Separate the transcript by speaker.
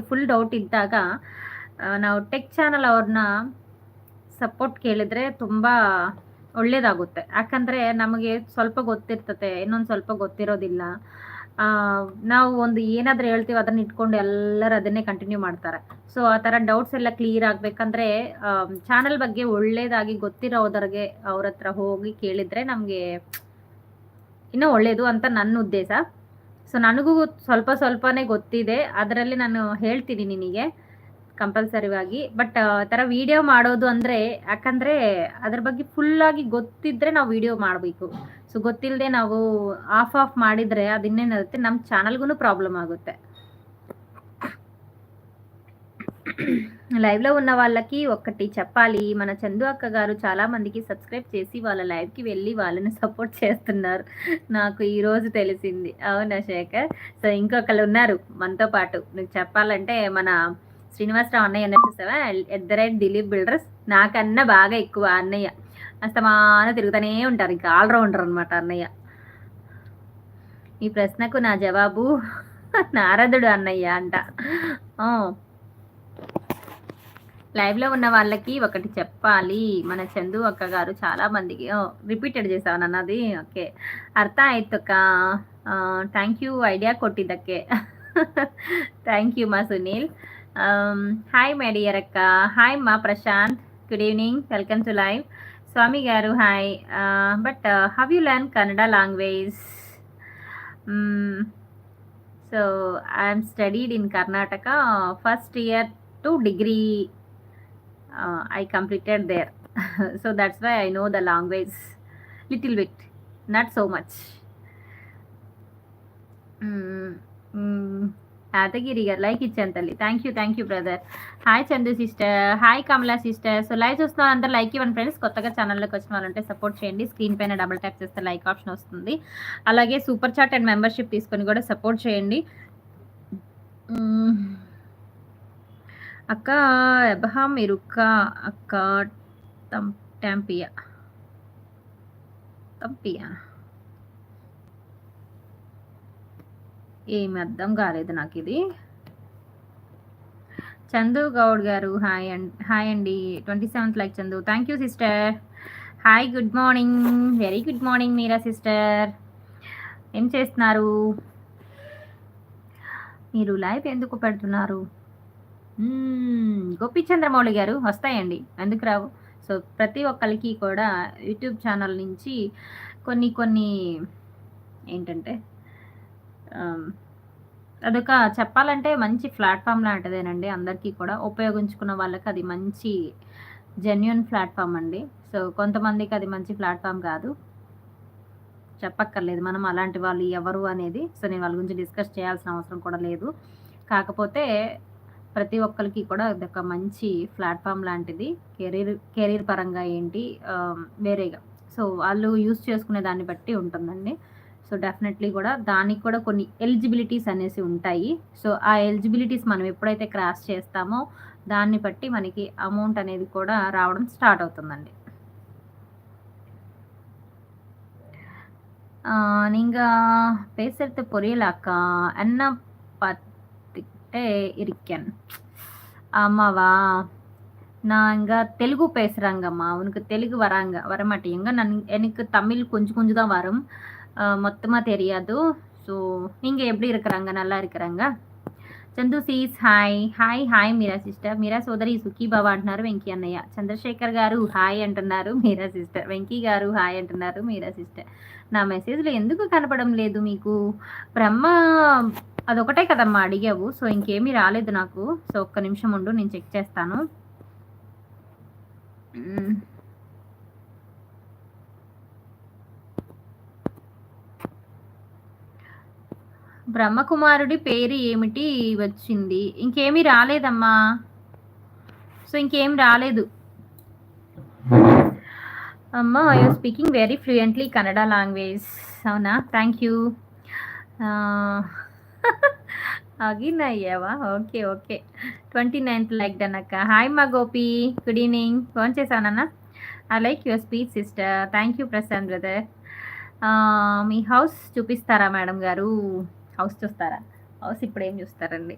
Speaker 1: Full doubt ಇದ್ದಾಗ ನಾವು tech channel ಅವ್ರನ್ನ ಸಪೋರ್ಟ್ ಕೇಳಿದ್ರೆ ತುಂಬ ಒಳ್ಳೇದಾಗುತ್ತೆ. ಯಾಕಂದರೆ ನಮಗೆ ಸ್ವಲ್ಪ ಗೊತ್ತಿರ್ತತೆ, ಇನ್ನೊಂದು ಸ್ವಲ್ಪ ಗೊತ್ತಿರೋದಿಲ್ಲ. ನಾವು ಒಂದು ಏನಾದರೂ ಹೇಳ್ತೀವಿ ಅದನ್ನ ಇಟ್ಕೊಂಡು ಎಲ್ಲರೂ ಅದನ್ನೇ ಕಂಟಿನ್ಯೂ ಮಾಡ್ತಾರೆ. ಸೊ ಆ ಥರ ಡೌಟ್ಸ್ ಎಲ್ಲ ಕ್ಲಿಯರ್ ಆಗಬೇಕಂದ್ರೆ ಚಾನಲ್ ಬಗ್ಗೆ ಒಳ್ಳೇದಾಗಿ ಗೊತ್ತಿರೋದರಿಗೆ ಅವ್ರ ಹತ್ರ ಹೋಗಿ ಕೇಳಿದರೆ ನಮಗೆ ಇನ್ನೂ ಒಳ್ಳೆಯದು ಅಂತ ನನ್ನ ಉದ್ದೇಶ. ಸೊ ನನಗೂ ಸ್ವಲ್ಪನೇ ಗೊತ್ತಿದೆ. ಅದರಲ್ಲಿ ನಾನು ಹೇಳ್ತೀನಿ ನಿನಗೆ ಕಂಪಲ್ಸರಿವಾಗಿ. ಬಟ್ ಆ ಥರ ವಿಡಿಯೋ ಮಾಡೋದು ಅಂದರೆ ಯಾಕಂದರೆ ಅದ್ರ ಬಗ್ಗೆ ಫುಲ್ಲಾಗಿ ಗೊತ್ತಿದ್ದರೆ ನಾವು ವಿಡಿಯೋ ಮಾಡಬೇಕು. ಸೊ ಗೊತ್ತಿಲ್ಲದೆ ನಾವು ಆಫ್ ಮಾಡಿದರೆ ಅದು ಇನ್ನೇನಾಗುತ್ತೆ, ನಮ್ಮ ఛానల్‌ಗೂ ప్రాబ్లమ్ ఆಗುತ್ತೆ. లైవ్‌లో ఉన్న వాళ్ళకి ఒక్కటి చెప్పాలి. మన చందు అక్క గారు చాలా మందికి సబ్స్క్రైబ్ చేసి వాళ్ళ లైవ్‌కి వెళ్ళి వాళ్ళని సపోర్ట్ చేస్తున్నారు. నాకు ఈరోజు తెలిసింది. అవునా శేఖర్? సో ఇంకొకళ్ళు ఉన్నారు మనతో పాటు. నీకు చెప్పాలంటే మన శ్రీనివాసరావు అన్నయ్య అన్న చూసావా? @దిలీప్ బిల్డర్స్ నాకన్నా బాగా ఎక్కువ అన్నయ్య. అస్తమాన తిరుగుతూనే ఉంటారు. ఇంకా ఆల్రౌండర్ అనమాట అన్నయ్య. ఈ ప్రశ్నకు నా జవాబు నారదుడు అన్నయ్య అంట. లైవ్‌లో ఉన్న వాళ్ళకి ఒకటి చెప్పాలి. మన చందు అక్క గారు చాలా మందికి ರಿಪೀಟೆಡ್ చేసావు నన్నది. ಓಕೆ, ಅರ್ಥ ಆಯ್ತಕ್ಕ. ಥ್ಯಾಂಕ್ ಯು ಐಡಿಯಾ ಕೊಟ್ಟಿದ್ದಕ್ಕೆ. ಥ್ಯಾಂಕ್ ಯು ಮಾ ಸುನೀಲ್. హాయ్ మై డియర్ అక్క. హాయ్ మా Prashant, good evening, welcome to live. Swami గారు hi. But how you learn Kannada language? So I'm studied in Karnataka, first year to degree I completed there. So that's why I know the language little bit, not so much. Yadagiri గారు like ఇచ్చాను తల్లి. Thank you brother. Hi Chandu sister, hi Kamala sister. So live చూస్తున్న అందరూ like ఇవ్వండి friends. కొత్తగా ఛానల్లోకి వచ్చిన వాళ్ళంటే సపోర్ట్ చేయండి. స్క్రీన్ పైన డబుల్ ట్యాప్ చేస్తే లైక్ ఆప్షన్ వస్తుంది. అలాగే సూపర్ చాట్ అండ్ మెంబర్షిప్ తీసుకొని కూడా సపోర్ట్ చేయండి. అక్క ఎబ్రహాం ఇరుక్క అక్క తంపియా ఏమి అర్థం కాలేదు నాకు ఇది. చందు గౌడ్ గారు హాయ్ అండి. 27th like Chandu. Thank you sister. Hi, good morning, very good morning Meera sister. ఏం చేస్తున్నారు మీరు? లైవ్ ఎందుకు పెడుతున్నారు? గోపీచంద్రమౌళి గారు వస్తాయండి, ఎందుకు రావు. సో ప్రతి ఒక్కరికి కూడా యూట్యూబ్ ఛానల్ నుంచి కొన్ని ఏంటంటే అదొక చెప్పాలంటే మంచి ప్లాట్ఫామ్ లాంటిదేనండి. అందరికీ కూడా ఉపయోగించుకున్న వాళ్ళకి అది మంచి జెన్యూన్ ప్లాట్ఫామ్ అండి. సో కొంతమందికి అది మంచి ప్లాట్ఫామ్ కాదు, చెప్పక్కర్లేదు మనం అలాంటి వాళ్ళు ఎవరు అనేది. సో నేను వాళ్ళ గురించి డిస్కస్ చేయాల్సిన అవసరం కూడా లేదు. కాకపోతే ప్రతి ఒక్కరికి కూడా అదొక మంచి ప్లాట్ఫామ్ లాంటిది. కెరీర్ పరంగా ఏంటి వేరేగా, సో వాళ్ళు యూస్ చేసుకునే దాన్ని బట్టి ఉంటుందండి. సో డెఫినెట్లీ కూడా దానికి కూడా కొన్ని ఎలిజిబిలిటీస్ అనేసి ఉంటాయి. సో ఆ ఎలిజిబిలిటీస్ మనం ఎప్పుడైతే క్రాస్ చేస్తామో దాన్ని బట్టి మనకి అమౌంట్ అనేది కూడా రావడం స్టార్ట్ అవుతుందండి. நீங்கள் பேசுறது புரியல அக்கா. என்ன பார்த்துக்கிட்டே இருக்கேன். ஆமாவா? நான் இங்கே தெலுங்கு பேசுகிறாங்கம்மா. உனக்கு தெலுங்கு வரமாட்டேங்க. எனக்கு தமிழ் கொஞ்சம் தான் வரும், மொத்தமாக தெரியாது. ஸோ நீங்கள் எப்படி இருக்கிறாங்க? நல்லா இருக்கிறாங்க. చందు సీస్ హాయ్ మీరా సిస్టర్. మీరా సోదరి సుఖీ బాబా అంటున్నారు వెంకీ అన్నయ్య. చంద్రశేఖర్ గారు హాయ్ అంటున్నారు మీరా సిస్టర్. వెంకీ గారు హాయ్ అంటున్నారు మీరా సిస్టర్. నా మెసేజ్లో ఎందుకు కనపడం లేదు మీకు? బ్రహ్మ అదొకటే కదమ్మా అడిగావు. సో ఇంకేమీ రాలేదు నాకు. సో ఒక్క నిమిషం ఉండు, నేను చెక్ చేస్తాను. బ్రహ్మకుమారుడి పేరు ఏమిటి వచ్చింది? ఇంకేమీ రాలేదమ్మా. సో ఇంకేం రాలేదు అమ్మా. You speaking very fluently Kannada language. అవునా? Thank you. అగిన్ అయ్యావా? ఓకే. 29th లైక్ డన్ అక్క. హాయ్ మా గోపి, గుడ్ ఈవినింగ్. ఫోన్ చేశానన్నా. I like your speech sister. Thank you Prashant brother. మీ హౌస్ చూపిస్తారా మేడం గారు? హౌస్ చూస్తారా? హౌస్ ఇప్పుడేం చూస్తారండి.